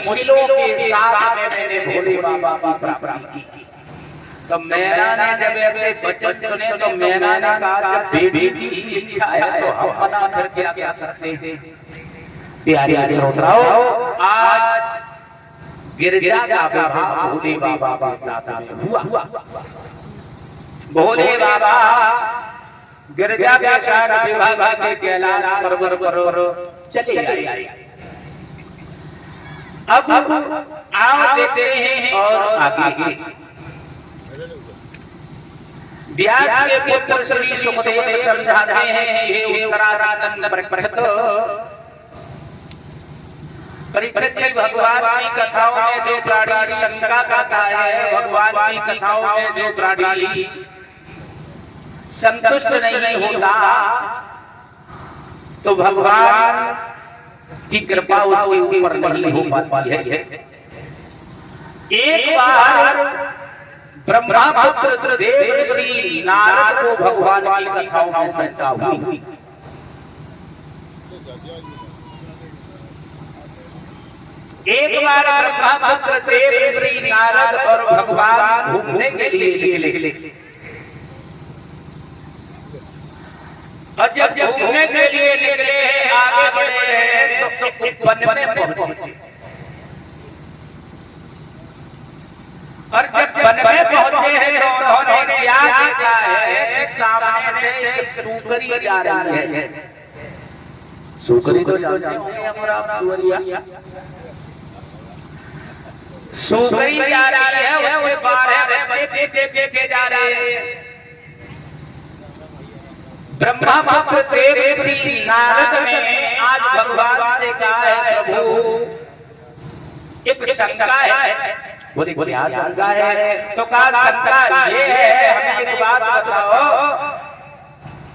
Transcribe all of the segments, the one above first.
मुश्किलों के साथ में मैंने भोले बाबा की प्राप्ति की। तो मैना ने जब ऐसे वचन सुने तो मैना ने कहा जब बेटी की इच्छा है तो हम मना कर क्या क्या सकते हैं। प्यारे श्रोताओ, आज गिरजा का विवाह भोले बाबा के साथ में हुआ। भोले बाबा गिरजा के साथ विवाह के कैलाश पर्वत चले आए। अब आओ देखते हैं और आगे व्यास के पुत्र श्री सुखदेव समझाते हैं हे उत्तराखंड परीक्षित जी, भगवान की कथाओं में जो प्राणी शंका करता है, भगवान की कथाओं में जो प्राणी संतुष्ट नहीं होता, तो भगवान की कृपा उसके ऊपर नहीं हो पाती है। एक बार ब्रह्मपुत्र देवर्षि नारद को भगवान की कथाओं में शंका हुई। एक बार ब्रह्मपुत्र देवर्षि नारद और भगवान घूमने के लिए निकले। और जब घूमने के लिए निकले हैं, आगे बढ़े हैं, तो वन में पहुंचे। और जब वन में पहुंचे हैं तो उन्होंने क्या देखा है कि सामने से एक सूकरी जा रही है। सूकरी तो जानते होंगे आप, सुअरिया। सूकरी जा रही है, उसके बारह बच्चे पीछे जा रहे हैं। ब्रह्मपुत्र देवर्षि नारद ने आज भगवान से कहा है प्रभु एक शंका है। बोले क्या शंका है? तो कहा शंका ये है, हमें एक बात बताओ,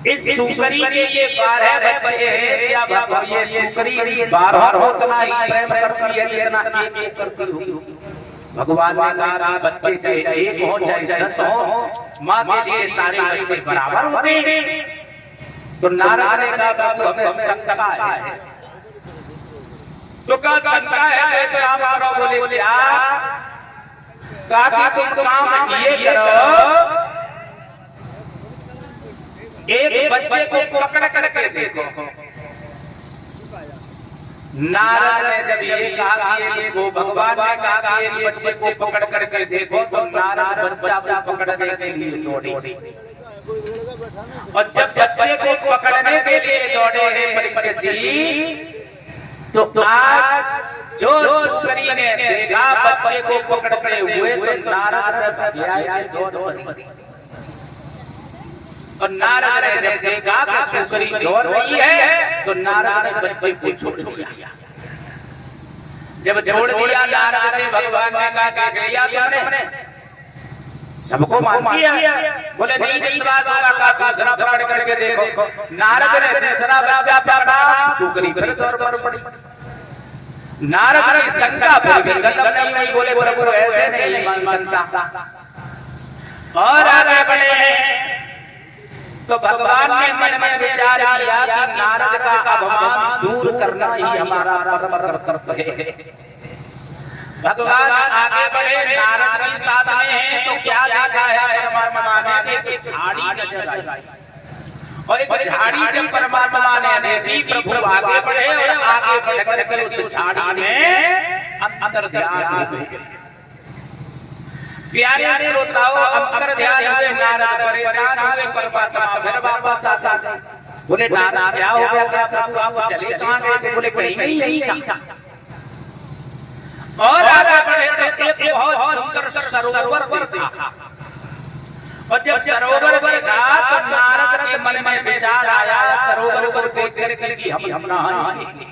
इस सूकरी के ये 12 बच्चे हैं, क्या भगवान ये सूकरी 12 उतना ही प्रेम करती है जितना एक करती होगी? भगवान ने कहा बच्चे चाहे एक हो चाहे 10 हो, माँ के लिए सारे बच्चे बराबर होते हैं। तो नारद ने कहा प्रभु हमें शंका है। तो कहा शंका है तो राम बोले कहा कि तुम काम ये करो, एक बच्चे को पकड़ करके देखो। नारद ने जब ये कहा कि वो भगवान ने कहा कि एक बच्चे को पकड़ करके देखो, तो नारद बच्चा को पकड़ने के लिए दौड़े। और जब बच्चे को पकड़ने के लिए दौड़े हैं परीक्षित जी, तो आज जो सूकरी ने देखा बच्चे को पकड़ते हुए, तो नारद ने दौड़ पड़ी। और नारद ने जब देखा कि सूकरी दौड़ रही है, तो नारद ने बच्चे को छोड़ दिया। जब छोड़ दिया नारद से भगवान ने कहा क्या किया तुमने? सबको मान लिया। बोले नहीं विश्वास होगा का जरा पकड़ करके देखो। नारद ने दूसरा बच्चा पकड़ा, सूकरी फिर दौड़ पर पड़ी। नारद की शंका फिर खत्म नहीं हुई। बोले प्रभु ऐसे नहीं मान सकता। और आगे बढ़े तो भगवान ने मन में विचार किया कि नारद का अभिमान दूर करना ही हमारा परम कर्तव्य है। भगवान आगे बढ़े, नारद भी साथ में हैं, तो क्या देखा है परमात्मा ने कि झाड़ी नजर आई। और एक झाड़ी जब परमात्मा ने देखी, प्रभु आगे बढ़े और आगे बढ़ करके उस झाड़ी में अंतर ध्यान हो गए। प्यारे श्रोताओ, अंतर ध्यान में नारद परेशान हुए, परमात्मा फिर वापस आ गए। बोले नारद क्या हो गया? क्या प्रभु आप चले कहां गए थे? बोले कहीं नहीं था। और आगे बढ़े तो एक बहुत सुंदर सरोवर देखा। और जब सरोवर देखा तो नारद के मन में विचार आया, सरोवर को देख करके कि हम नहाएंगे।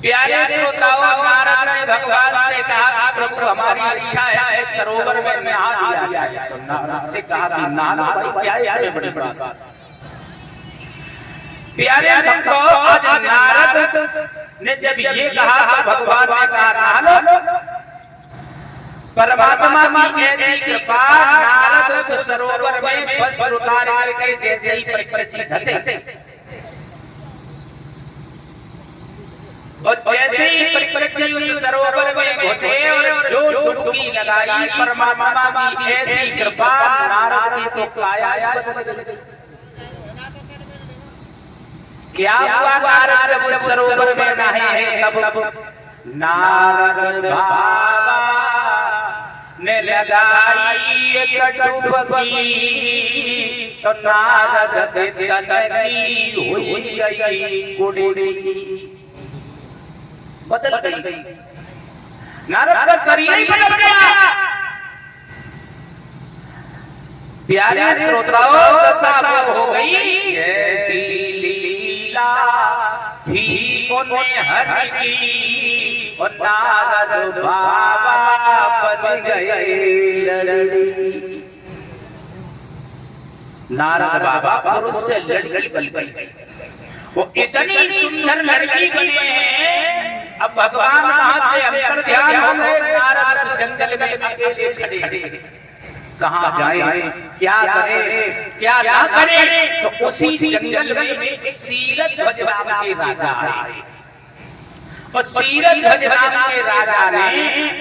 प्यारे श्रोताओ, नारद ने भगवान से कहा प्रभु हमारी इच्छा है सरोवर में नहा दिया जाए। तो नारद से कहा कि नहाना क्या इसमें बड़ी बात? प्यारे भक्तों, आज नारद ने जब ये कहा तो भगवान ने कहा लो परमात्मा की ऐसी कृपा, नारद उस सरोवर में वस्त्र उतार करके जैसे ही परीक्षित धसे और जैसे जी उस सरोवर में घुसे और जो डुबकी लगाई परमात्मा की ऐसी कृपा नारद की तो काया बदल गई। क्या हुआ नारद जब उस सरोवर में नहाए हैं तब नारद बाबा ने लगाई एक डुबकी तो नारद के तन की हुई गई कुंडली बदल गई। नारद का शरीर ही बदल गया। प्यारे श्रोताओं दशा हो गई ऐसी लीला थी उन्हें हरि की और नारद बाबा बन गए लड़की। नारद बाबा पुरुष से लड़की बन गई। वो इतनी सुंदर लड़की बने हैं। अब भगवान वहां से अंतर ध्यान हो गए। नारद जंगल में अकेले खड़े कहां जाए क्या करे क्या ना करे। तो उसी जंगल में सीरत ध्वज नाम के राजा आए और सीरत ध्वज नाम के राजा ने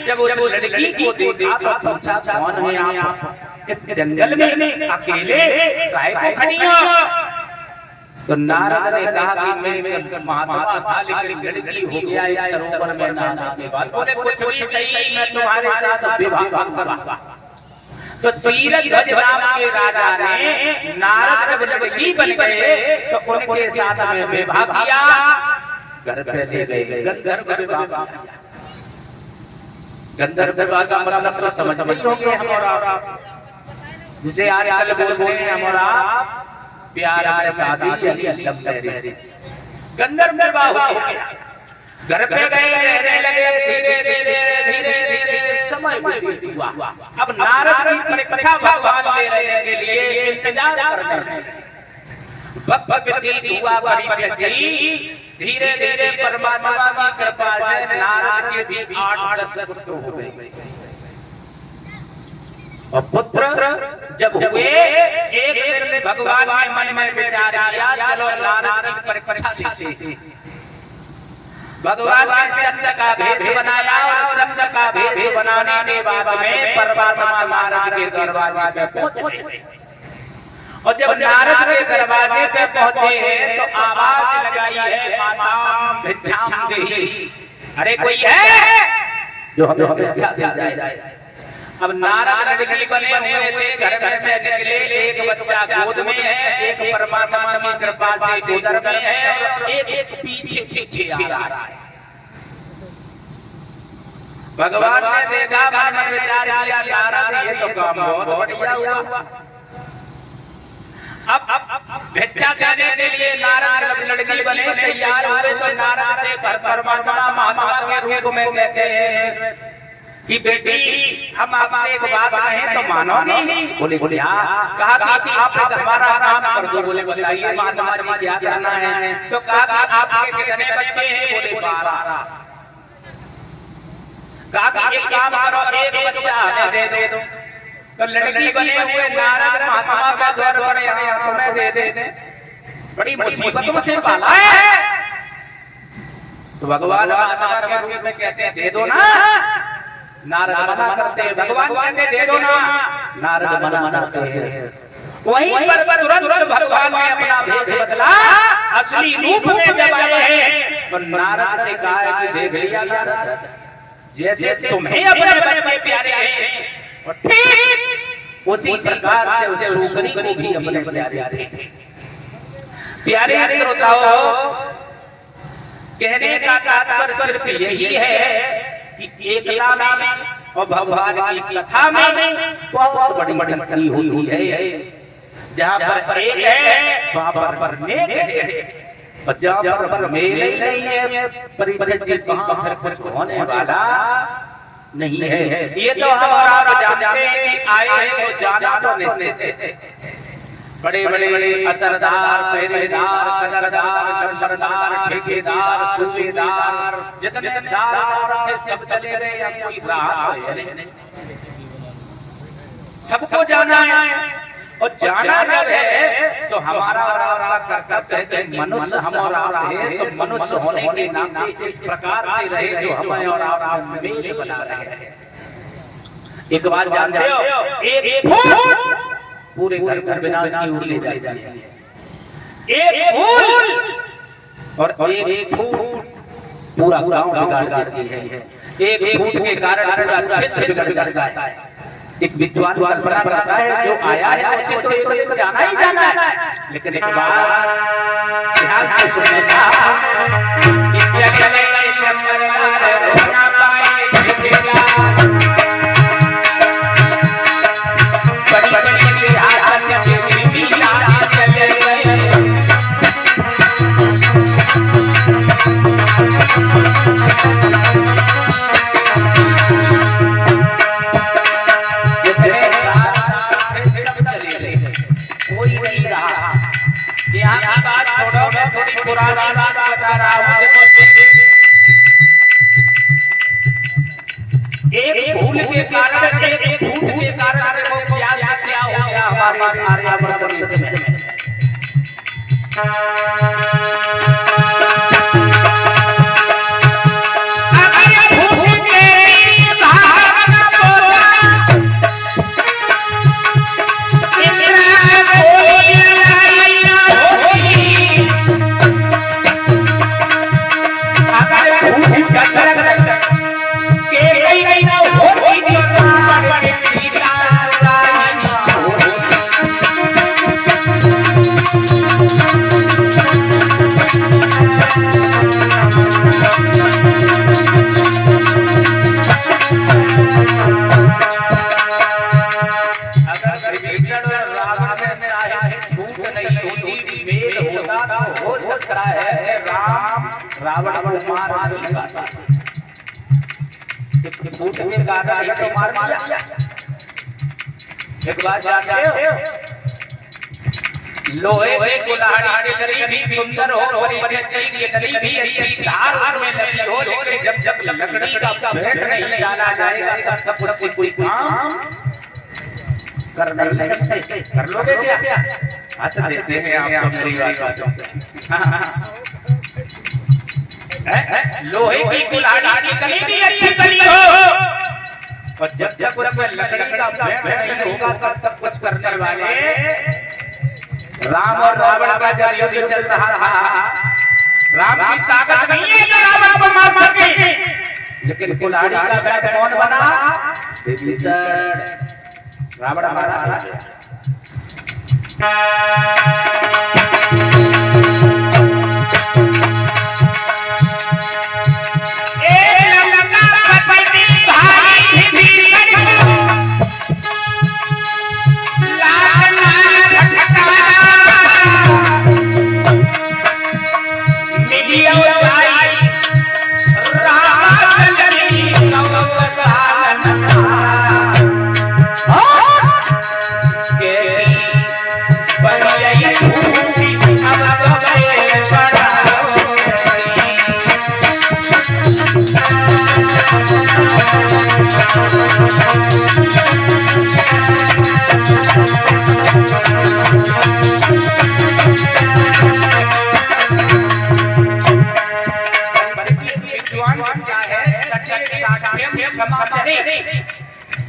जब उस लड़की को देखा तो पूछा कौन है आप इस जंगल में अकेले काहे को खड़ी हो। तो नारद ने कहा कि मैं महात्मा था लेकिन लड़की हो गया इस सरोवर में नहाने के बाद। बोले कुछ भी सही मैं तुम्हारे साथ विवाह करूंगा। तो सीरत ध्वज नाम के राजा ने नारद जब लड़की बन गए तो उनके साथ में विवाह किया। घर पे ले गए गंधर्व विवाह। गंधर्व विवाह का मतलब तो समझ में होंगे हमारा जिसे आजकल बोलते हैं हमारा प्यार में शादी लव मैरिज। गंधर्व विवाह हो गया। घर पे गए रहने लगे धीरे धीरे धीरे धीरे समय व्यतीत हुआ। अब नारद की परीक्षा भगवान ले रहे के लिए इंतजार कर रहे हैं। वक्त व्यतीत हुआ परीक्षा जी। धीरे धीरे परमात्मा की कृपा से नारद के भी 8-10 पुत्र हो गए और पुत्र जब हुए एक दिन भगवान ने मन में विचार किया चलो नारद की परीक्षा देते हैं। भगवान ने सत्य का भेष बनाया और सत्य का भेष बनाने के बाद में परमात्मा नारद के दरवाजे पे पहुंचे और जब नारद के दरवाजे पे पहुंचे हैं तो आवाज लगाई है माता भिक्षाम देहि। अरे कोई है जो हमें भिक्षा दे जाए। अब नारद लड़की बने हुए थे। घर में से निकले एक बच्चा गोद में है एक परमात्मा की कृपा से गोद में है और एक पीछे पीछे आ रहा है। भगवान ने देखा मन में विचार किया नारद ये तो काम बहुत बढ़िया हुआ। अब भिक्षा देने के लिए नारद लड़की बने तैयार हुए तो नारद से परमात्मा महात्मा के रूप में कहते हैं कि बेटी हम आपसे एक बात कहें तो मानोगी। बोले कहा कि आप हमारा काम कर दो। बोले बताइए महात्मा जी क्या करना है। तो कहा कि आपके कितने बच्चे हैं। बोले 12। कहा कि एक काम करो एक बच्चा हमें दे दो। तो लड़की बने हुए नारद महात्मा का द्वार बने तुम्हें दे दे। बड़ी मुसीबतों से पाला है। तो भगवान महात्मा के रूप में कहते हैं दे दो ना। नारद मना करते हैं। भगवान कहते दे दो ना। नारद मना करते हैं। वहीं पर तुरंत भगवान ने अपना भेष बदला असली रूप में जब आए हैं तो नारद से कहा कि देख लिया नारद जैसे तुम्हें अपने बच्चे प्यारे हैं और ठीक उसी प्रकार से उस सूकरी को भी अपने प्यारे थे। प्यारे श्रोताओं कहने का तात्पर्य सिर्फ यही है कि एकता में और भगवान की कथा में बहुत बड़ी शक्ति होती है। जहाँ पर एक है वहाँ पर नेक है और जहाँ पर मेल नहीं है परिचित वहाँ पर कुछ होने वाला नहीं है। ये तो हम आप जानते हैं कि आए हैं तो जाना तो निश्चित है। बड़े बड़े असरदार पहरेदार कदरदार नंबरदार ठेकेदार सूबेदार जितने दार थे सब चले गए। या कोई राहत है सबको जाना है। और जाना जब है तो हमारा और आपका कर्तव्य है कि मनुष्य हम और आप हैं तो मनुष्य होने के नाते इस प्रकार से रहे जो हमें और आप में मेल बना रहे हैं। एक बात जानते हो, एक फूल पूरे घर का विनाश की ओर ले जाती है, एक फूल और एक फूल पूरा गांव बिगाड़ देती है, एक फूल के कारण पूरा क्षेत्र बिगड़ जाता है। एक विद्वान कल्पना करता है जो आया है उसे तो जाना ही जाना है, लेकिन एक बात ध्यान से सुनना, क्या करेगा ये मरेगा रोना पाए जिसेगा बड़ी बड़ी के हाथ में देवी लाल चले गए। पुरानी बात बता रहा हूं, एक भूल के कारण एक फूट के कारण देखो क्या हो गया हमारे आर्यावर्त देश में। रावण को मार दिया, फूट के कारण तो मार दिया। एक बात जानते हो, लोहे की कुल्हाड़ी कितनी भी सुंदर हो और कितनी भी अच्छी धार उसमें लगी हो, लेकिन जब लकड़ी का भेंट नहीं डाला जाएगा तब उससे कोई काम कर नहीं सकते। कर लोगे क्या? हंस देते हैं आप मेरी बातों पे। लोहे की कुल्हाड़ी कितनी भी अच्छी बनी हो और जब उसमें लकड़ी का भेंट नहीं होगा तब कुछ करने वाले। राम और रावण का जब युद्ध चल रहा था, राम की ताकत नहीं है कि रावण को मार सके, लेकिन कुल्हाड़ी का भेंट कौन बना? विभीषण। रावण मारा गया।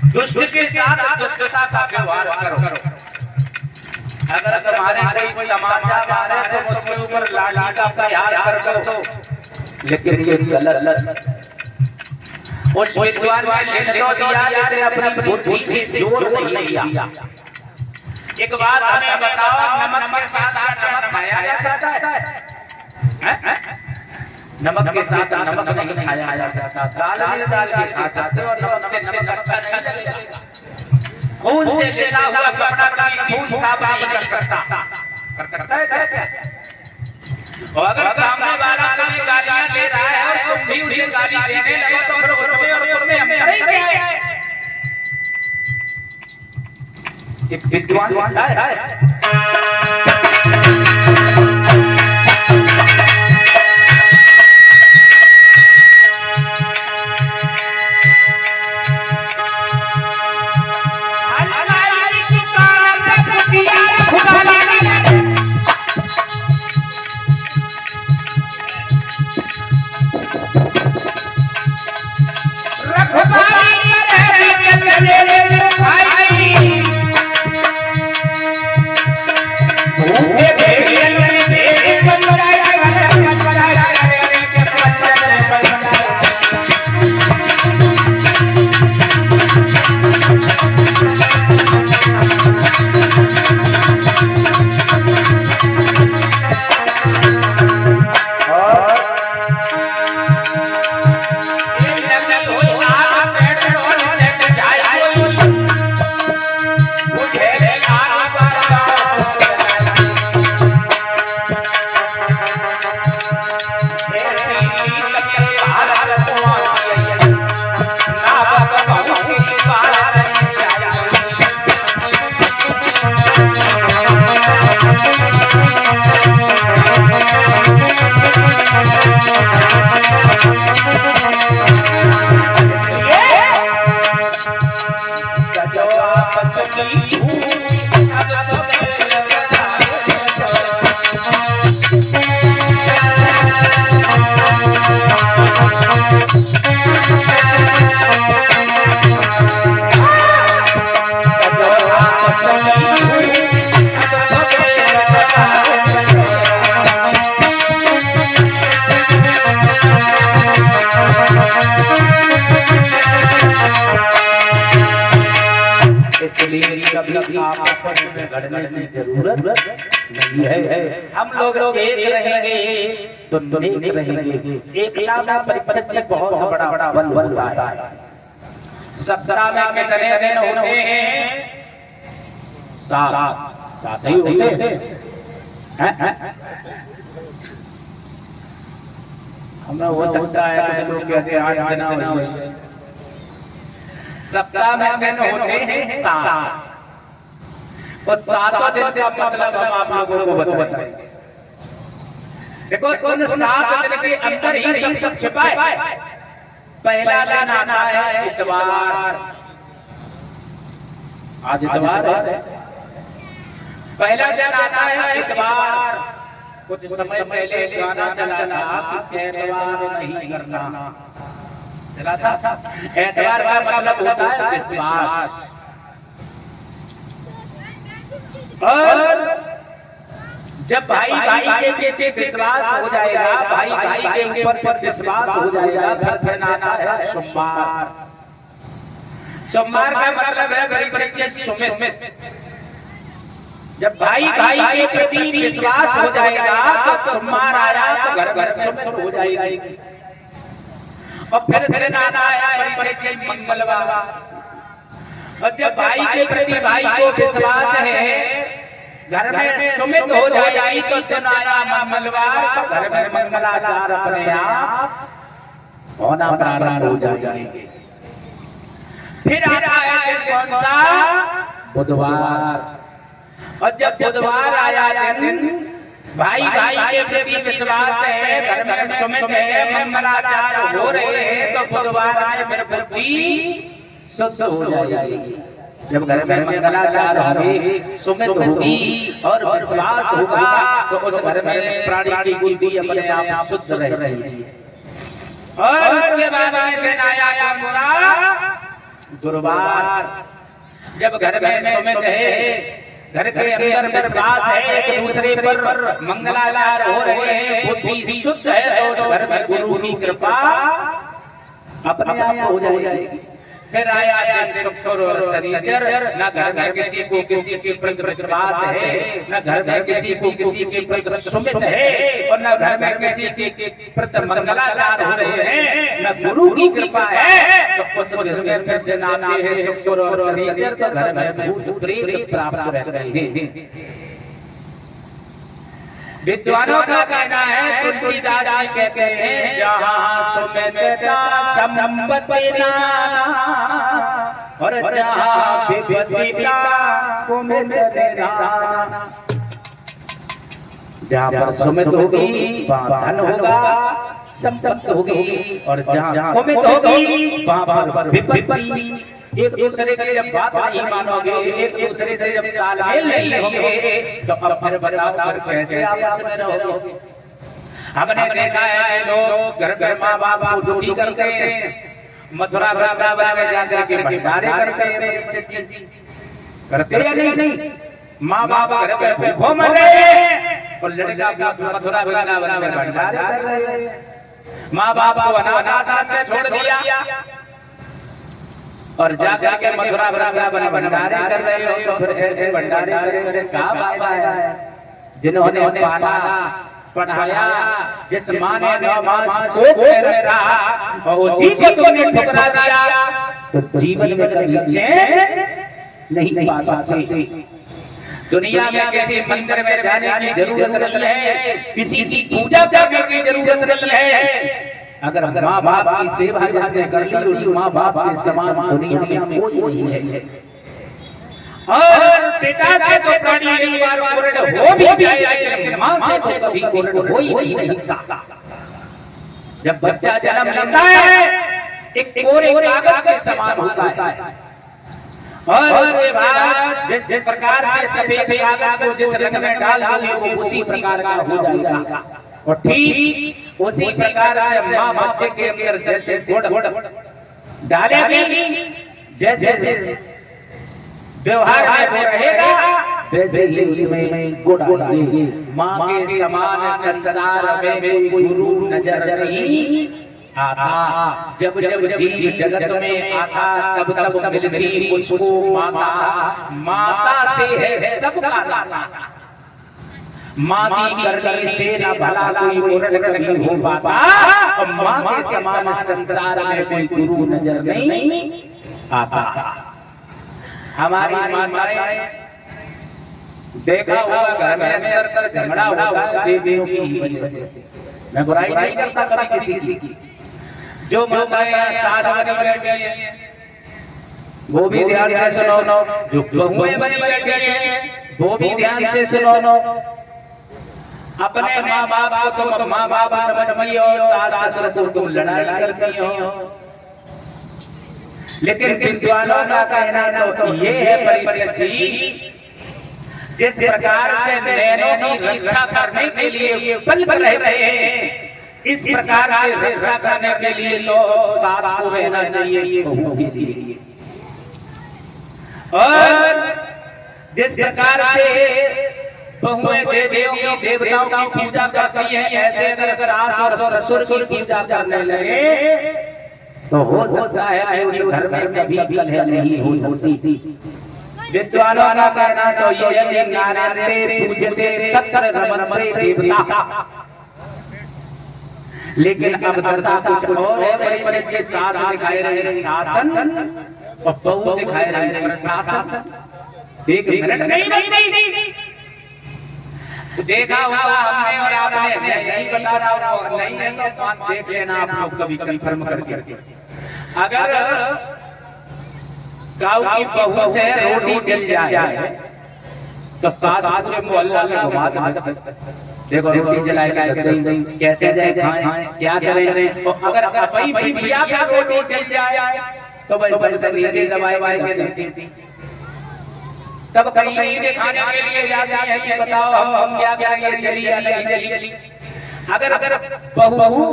दुष्ट के साथ दुष्टता का व्यवहार करो। अगर तुम्हारे कोई तमाचा मारे तो उसके ऊपर लाठी का प्रहार कर दो, लेकिन ये गलत। उस विद्वान ने तो दिया लेकिन अपनी बुद्धि से जोर नहीं दिया। एक बात हमें बताओ, नमक के साथ नमक खाया जा सकता है? नमक के साथ नमक नहीं खाया जा सकता। दाल में डाल के खा सकते हो और नमक से नमक अच्छा नहीं लगेगा। खून से लिसा हुआ कपड़ा की खून साफ नहीं कर सकता है क्या? और अगर सामने वाला तुम्हें गालियां दे रहा है और तुम भी उसे गाली देने लगो तो फिर उसमें और तुम्हें अंतर ही क्या है? एक विद्वान है लड़ने की जरूरत नहीं है। हम लोग एक रहेंगे तो नेक रहेंगे। एकता में परिपक्व से बहुत बड़ा बल होता है। सप्ताह में कितने दिन होते हैं? 7 ही होते हैं। हमें हो सकता है कुछ लोग कहते हैं 8 दिन हुए। सप्ताह में दिन होते हैं 7 और 7 दिन का मतलब हम आप लोगों को बताएंगे। देखो उन 7 दिन के अंदर ही सब छिपा है। पहला दिन आता है इतवार। आज इतवार है। पहला दिन आता है इतवार। कुछ समय पहले गाना चला था कि एतवार नहीं करना, चला था। एतवार का मतलब होता है विश्वास। और जब भाई भाई के पीछे विश्वास हो जाएगा, भाई भाई के ऊपर विश्वास हो जाएगा, फिर आता है सोमवार। सोमवार का मतलब है बड़ी सुमित। जब भाई भाई के प्रति विश्वास हो जाएगा तो सोमवार आया तो घर घर सुमित हो जाएगी। और फिर आता है मंगलवार। और जब भाई के प्रति भाई को विश्वास है, घर में सुमित हो जाएगी तो दिन आया मंगलवार, तो घर में मंगलाचार अपने आप होना प्रारंभ हो जाएंगे। फिर आता है कौन सा? बुधवार। और जब बुधवार आया दिन, भाई भाई के प्रति विश्वास है, घर में सुमित है, मंगलाचार हो रहे हैं, तो बुधवार आए फिर बुद्धि शुद्ध हो जाएगी। जब घर में मंगलाचार होगी, सुमित होगी और विश्वास होगा तो उस घर में प्राणी की बुद्धि अपने आप शुद्ध रहेगी। और उसके बाद दिन आया कौन सा? गुरुवार। जब घर में सुमित है, घर के अंदर विश्वास है, एक दूसरे पर मंगलाचार हो रहे हैं, बुद्धि शुद्ध है, तो उस घर में गुरु की कृपा अपने आप हो जाएगी। फिर आया दिन शुक्र और शनिचर। न घर में किसी को किसी के प्रति विश्वास है, न घर में किसी को किसी के प्रति सुमित है, और न घर में किसी के प्रति मंगलाचार हो रहे हैं, न गुरु की कृपा है। तो उस दिन में फिर दिन आते हैं शुक्र और शनिचर, तो घर में भूत प्रेत प्राप्त रहते हैं। विद्वानों का कहना है, तुलसीदास जी कहते हैं, जहाँ सुमितता संपत्ति नाना और जहाँ विपत्तिता कुमित निधाना। जहाँ पर सुमित होगी वहाँ धन होगा, संपत्ति होगी, और जहाँ कुमित होगी वहाँ पर विपत्ति। एक दूसरे से जब बात नहीं मानोगे, एक दूसरे से जब तालमेल नहीं होगे, तो अब फिर बताओ कैसे आपस में रहोगे। हमने देखा है लोग घर घर माँ बाप को दुखी करते हैं, मथुरा वृंदावन में जाकर के भंडारे करते हैं। करते या नहीं? माँ बाप घर पे घूम रहे हैं और लड़का मथुरा वृंदावन में भंडारे कर रहे हैं। माँ बाप को अनाथ आश्रम में छोड़ दिया और जाकर के मथुरा वृंदावन भंडारे कर रहे हो, तो फिर ऐसे भंडारे करने से क्या फायदा है? जिन्होंने पाला पढ़ाया, जिस माँ ने 9 मास को रखा और उसी को तुमने ठुकरा दिया, तो जीवन में कभी चैन नहीं पा सकते। दुनिया में किसी मंदिर में जाने की जरूरत नहीं है, किसी की पूजा करने की जरूरत नहीं है। अगर माँ बाप की सेवा जिसने कर ली, माँ बाप के समान दुनिया में कोई नहीं है। और पिता से तो प्राणी एक बार पूर्ण हो भी जाए, लेकिन माँ से तो कभी पूर्ण हो ही नहीं सकता। जब बच्चा जन्म लेता है, एक कोरे कागज के समान होता है, और उसके बाद जिस प्रकार से सफेद कागज को जिस रंग में डाल दोगे वो उसी प्रकार का हो जाएगा। और ठीक उसी प्रकार से माँ बच्चे के अंदर जैसे गुड़ डालेगी, जैसे व्यवहार में रहेगा, वैसे ही उसमें गुड़ आएगी। माँ के समान संसार में कोई गुरु नजर नहीं आता। जब जब जीव जगत में आता तब तब मिलती उसको माता, माता से है सबका नाता। माती करने से न भला कोई मुरन कभी हो पाता, माँ के समान संसार में कोई गुरु नजर नहीं आता। हमारी माताएं देखा होगा घर में अक्सर झगड़ा होता है देवियों की वजह से। मैं बुराई नहीं करता कभी किसी की। जो माताएं सास बनी बैठी हैं वो भी ध्यान से सुनो, जो बहुएं बनी बैठी हैं वो भी ध्यान से सुनो। अपने माँ बाप को तुम माँ बाप समझती हो, सास ससुर को तुम लड़ाई करती हो, लेकिन विद्वानों का कहना तो ये है परीक्षित जी, जिस प्रकार से नैनों की रक्षा करने के लिए पल पल रहे हैं, इस प्रकार से रक्षा करने के लिए तो सास को रहना चाहिए बहू के लिए। और जिस प्रकार से बहुएं देवियों की देवताओं की पूजा करती हैं, ऐसे अगर सास और ससुर की पूजा करने लगे तो हो सकता है उस घर में कभी कलह नहीं हो सकती। विद्वानों का कहना तो ये है कि नारायण पूजते तत्र रमन्ते देवता। लेकिन अब दशा कुछ और है। बड़े बड़े सास दिखाए रहे शासन और बहू दिखाए रहे प्रशासन। एक मिनट नहीं देखा होगा हमने और आपने, मैं यही बता रहा हूँ, नहीं है तो देख लेना आप लोग कभी कंफर्म करके। अगर गाँव की बहू से रोटी जल जाए तो सास पूरे मोहल्ला में घुमा के देखो रोटी जलाए कैसे खाएं क्या करें। तो अगर अपनी बिटिया का रोटी जल जाए तो भाई सबसे नीचे दबाए देती, तब कहीं नहीं खाने के लिए जाते हैं कि बताओ हम क्या करेंगे, चलिए जल्दी। अगर बहू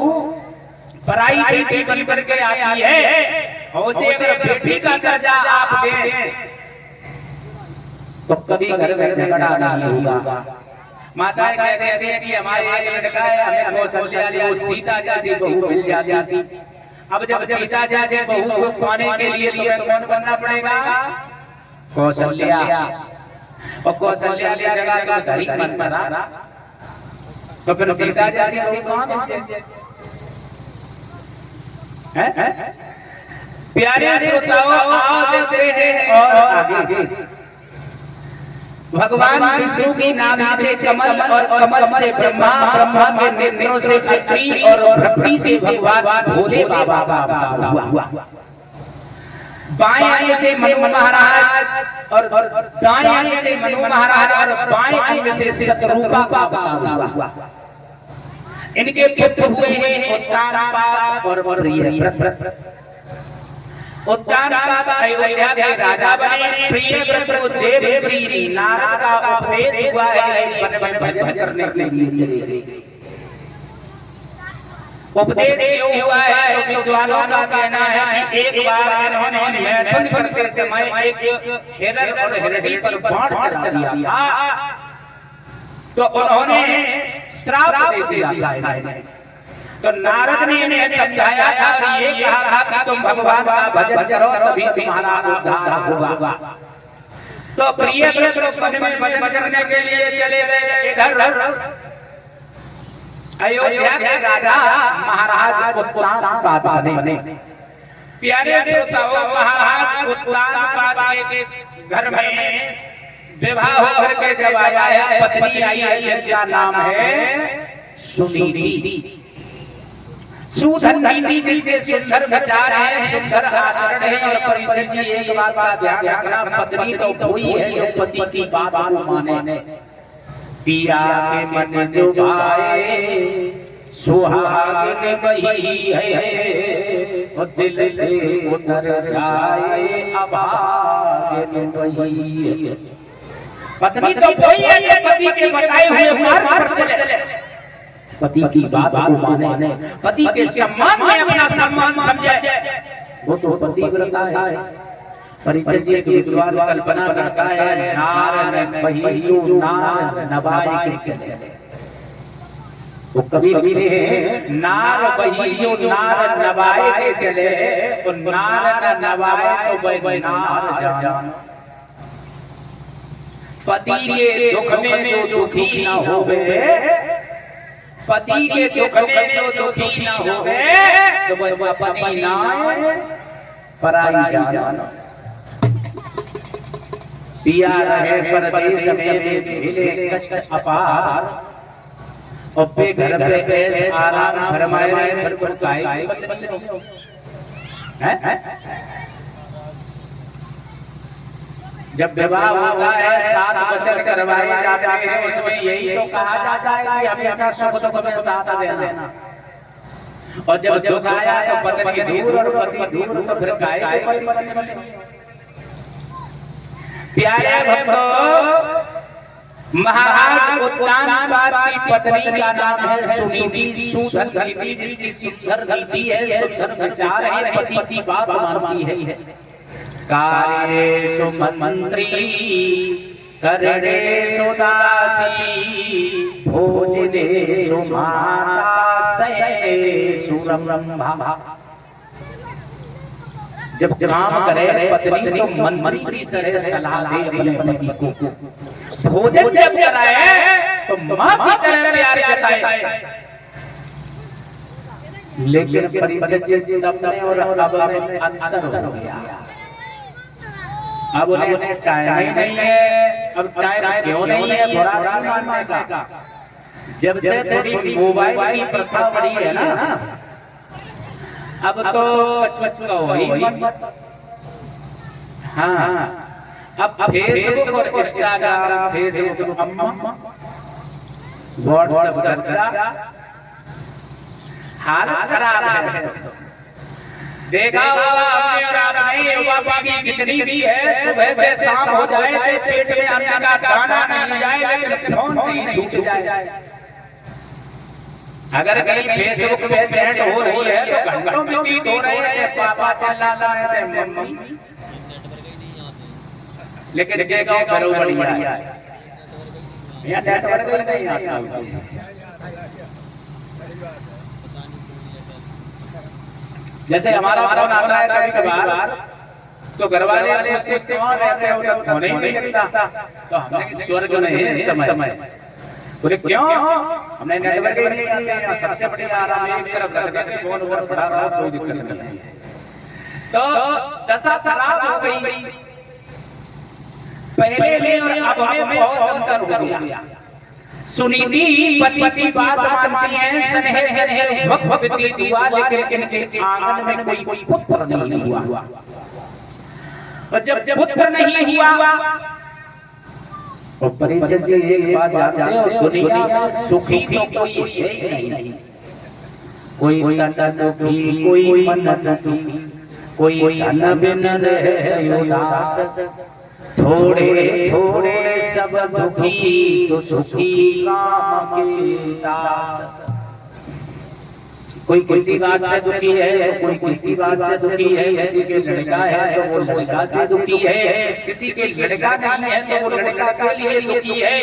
पराई बेटी बन करके आई है और उसे अगर बेटी का दर्जा आप दें तो कभी घर में झगड़ा नहीं होगा। माताएं कहती हैं कि हमारे एक लड़का है, हमें कौशल्या वो सीता जैसी बहू मिल जाती। अब जब सीता जैसे बहू को पाने के लिए कौन बनना पड़ेगा? कौशल्या। और कौशल्या जगह का घर ही बन पड़ा तो फिर सीता जैसी बहू कहाँ मिलती है? प्यारे श्रोताओं आते हैं और आगे भगवान विष्णु की नाभि से कमल और कमल से ब्रह्मा, ब्रह्मा के नेत्रों से अग्नि और भ्रमरी से भगवान भोले बाबा का हुआ। बाएं अंग से मनु महाराज और दाएं अंग से मनु महाराज और बाएं अंग से शतरूपा बाबा हुआ। इनके पुत्र हुए हैं उत्तानपाद और प्रियव्रत। उत्तानपाद अयोध्या के राजा बने, प्रियव्रत को देवर्षि नारद का उपदेश हुआ है भजन करने के लिए चले गए। उपदेश क्यों हुआ है? तो विद्वानों का कहना है कि एक बार इन्होंने मैथुन करते समय एक हिरण और हिरणी पर बाण चला दिया तो उन्होंने श्राप दे दिया। तो नारद ने इन्हें समझाया था और ये कहा था कि तुम भगवान का भजन करो तभी तुम्हारा उद्धार होगा। तो प्रियव्रत वन में भजन करने के लिए चले गए। इधर अयोध्या के राजा महाराज उत्तानपाद ने, प्यारे श्रोताओं, महाराज उत्तानपाद के घर में विवाह होकर के जब आया है, पत्नी आई है जिसका नाम है सुनीति। सुधन नीति जिसके सुंदर विचार है, सुंदर आचरण है। और परिचित जी एक बात का ध्यान रखना, पत्नी तो कोई है जो पति की बात को माने। पिया के मन जो भाए सुहागन वही है, वो दिल से उतर जाए अभागन वही है। पत्नी तो कोई है जो पति के बताए हुए मार्ग पर चले, पति की बात को माने, पति के सम्मान में अपना सम्मान समझे, वो तो पतिव्रता है। परिचय जी के विद्वान कल्पना करता है, नार वही जो नार नवाई के चले। वो कभी भी नार वही जो नार नवाए के चले, तो नार न नवाए तो वही नार जान। पति के दुख में जो दुखी न होवे, पति के दुख में जो दुखी न होवे, तो वह पति नाय पराई जान। पिया रहे परदेश में झेले कष्ट अपार, और पे घर पे ऐसे आराम फरमाए फिर पर काहे हैं। जब विवाह होता है 7 वचन करवाए जाते हैं, उसमें यही तो कहा जाता है कि हमेशा सुख दुख में साथ देना। और जब दुख आया तो पत्नी दूर और पति दूर, तो फिर काहे के पति पत्नी। प्यारे भक्तों, महाराज उत्तानपाद की पत्नी का नाम है सुनीति, सुधर नीति, जिसकी सुधर नीति है, सुधर विचार है, पति की बात मानती है। कार्येषु मंत्री करणेषु दासी, भोजनेषु माता शयनेषु रंभा। जब काम करे पत्नी तो मंत्री से सलाह दे अपने पति को, भोजन जब कराए तो मां की तरह प्यार जताए। लेकिन परिचय तब में और अब में अंतर हो गया। अब उन्हें टाइम ही नहीं है। अब टाइम क्यों नहीं है बुरा मानने का? जब से थोड़ी मोबाइल की प्रथा बढ़ी है ना, अब तो कछुआ वही। हाँ, अब फेसबुक और इंस्टाग्राम, फेसबुक व्हाट्सएप का हालत खराब है। देखा होगा हमने और आपने, युवा पीढ़ी जितनी भी है, सुबह से शाम हो जाए तो पेट में अन्न का दाना नहीं जाए, लेकिन फोन नहीं छूट जाए। अगर कहीं फेसबुक पे चैट हो रही है तो घंटों बीत हो रहे हैं, पापा चला रहा है चाहे मम्मी, लेकिन जगह बरोबर बढ़िया है। यहाँ नेटवर्क नहीं आता। जैसे हमारा फोन आता है कभी कभार, तो घर वाले पूछते कौन रहते हैं, उधर फोन ही नहीं लगता। तो हमने स्वर्ग में है समय। बोले क्यों? हमने नेटवर्क ही नहीं आते हैं, सबसे बड़ी आराम एक तरफ रख देते, फोन ऊपर पड़ा रहा, कोई दिक्कत नहीं है। तो दशा खराब हो गई। पहले में और अब में बहुत अंतर हो गया। सुनीति पति की बात मानती है, स्नेह भक्ति दुआ, लेकिन इनके आंगन में कोई पुत्र नहीं हुआ। और जब पुत्र नहीं हुआ, और परिचय से एक बात जानते हो, दुनिया में सुखी तो कोई है ही नहीं। कोई तन दुखी, कोई मन दुखी, कोई धन बिन रहे उदास, थोड़े थोड़े सब दुखी, सुखी राम के दास। कोई किसी बात से दुखी है, कोई किसी बात से दुखी है। किसी के लड़का है तो वो लड़का से दुखी है, किसी के लड़का नहीं है तो वो लड़का के लिए दुखी है।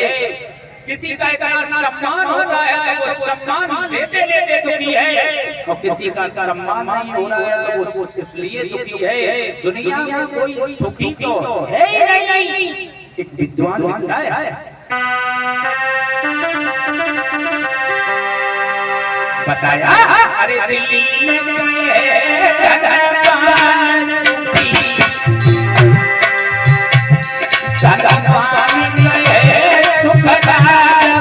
किसी का इतना सम्मान होता है तो वो सम्मान लेते लेते दुखी है, और किसी का सम्मान नहीं हो रहा है तो वो इसलिए दुखी है। दुनिया में कोई सुखी तो है ही नहीं। एक विद्वान लिखता है, बताया अरे दिल्ली में गए धनवान सुखी, धनवान गए सुखदार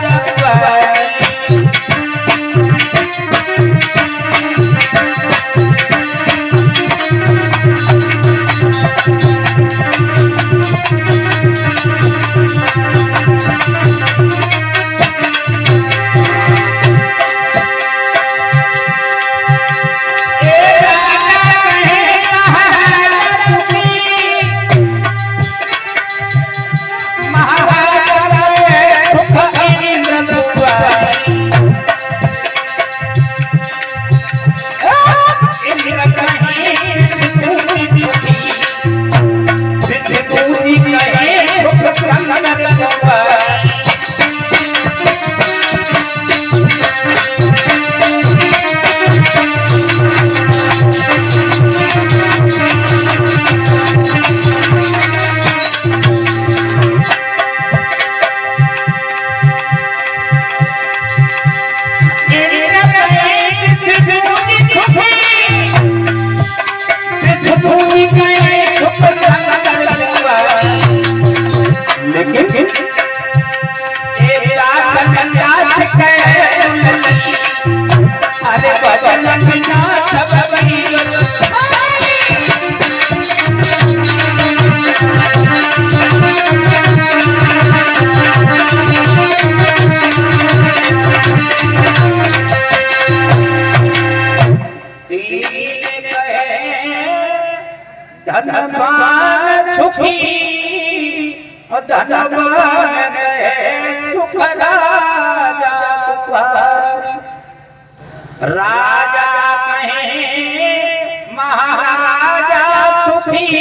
धनवान सुखी धनवान सुख राजा पुकारी। राजा कहे महाराजा सुखी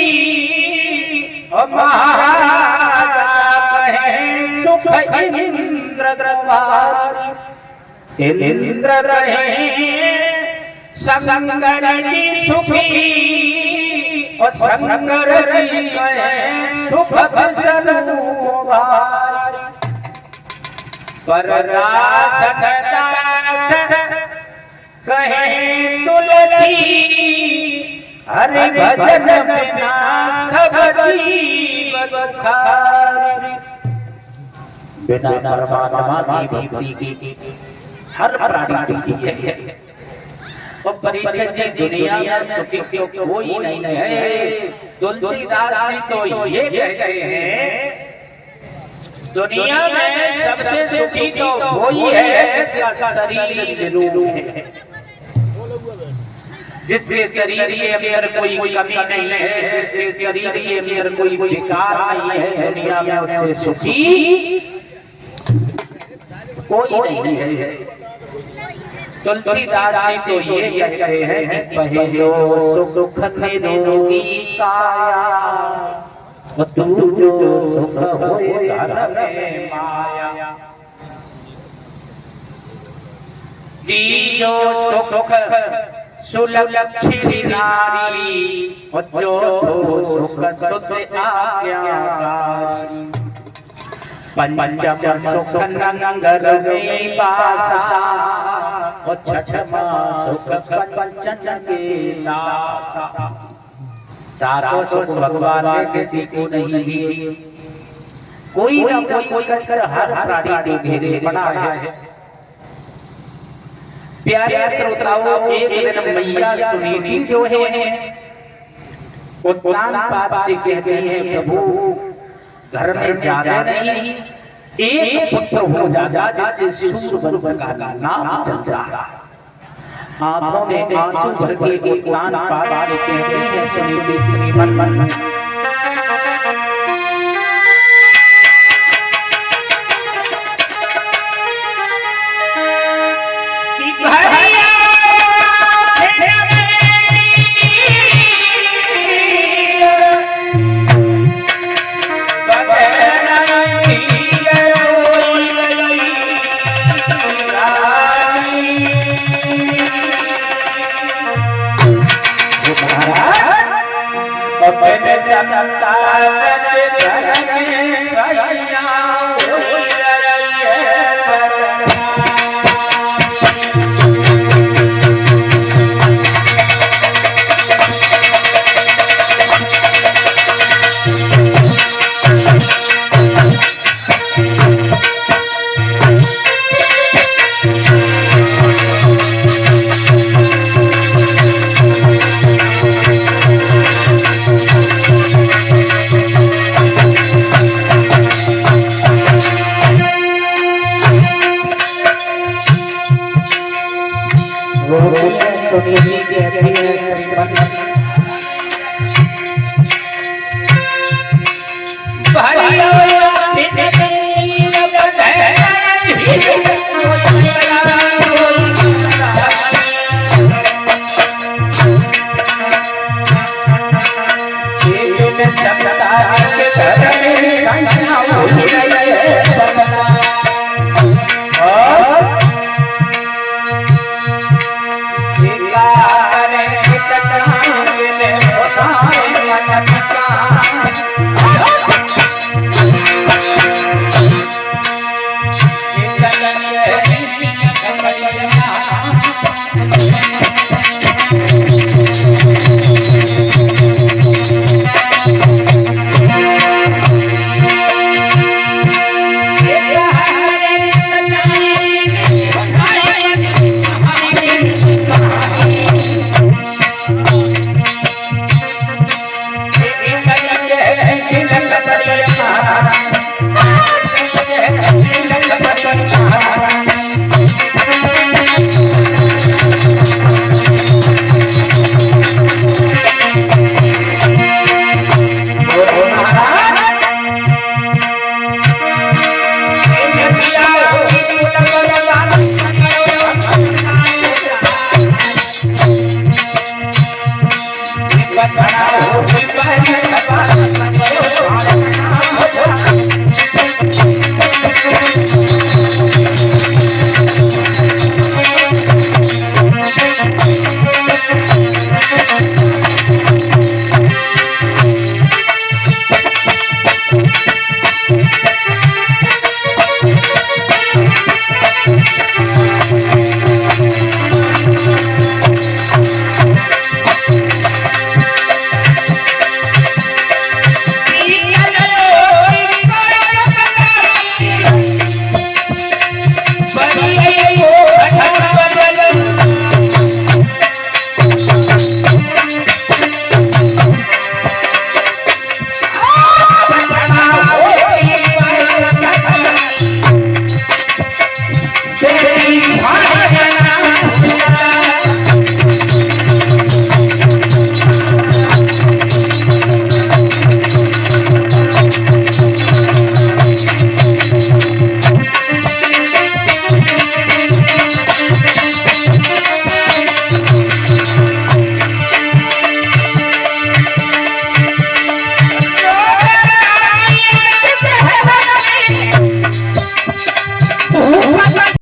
और महाराजा कहे सुख इंद्र द्रवारी। इंद्र रहे शंकर जी सुखी और शंकर जी कहे सुख भजन कुमारी। पर रास दास कहे तुलसी हरि भजन बिना सब जीव दुखारी। बिना परमात्मा की भक्ति की हर प्राणी दुखी है। और परीक्षित जी दुनिया में सुखी कोई नहीं है। तुलसीदास जी तो ये कहते हैं दुनिया में सबसे सुखी तो वही है जिसका शरीर निरोग है, जिसके शरीर के अंदर कोई कमी नहीं है, जिसके शरीर के अंदर कोई विकार नहीं है। दुनिया में उससे सुखी कोई नहीं है। तुलसीदास जी तो ये कहते हैं पहलो सुख निरोगी काया तू जो सुख होए घर में माया। तीजो सुख सुलक्षणी नारी और चौथो सुख सुध आज्ञाकारी। पंचम सुख नंगर में पासा और छठमा सुख कंचन के दासा। सारा सुख भगवान ने किसी को नहीं दी। कोई ना कोई कष्ट हर प्राणी को घेरे पड़ा है। प्यारे श्रोताओं, एक दिन मैया सुनीति जो है उत्तान पाप से कहती है प्रभु घर में ज्यादा नहीं एक पुत्र हो जा जिससे सूरवंश का नाम चल जाता। आंखों में आंसू भर के उत्तान पाप से कहती है सुनीति श्रीमन भरिया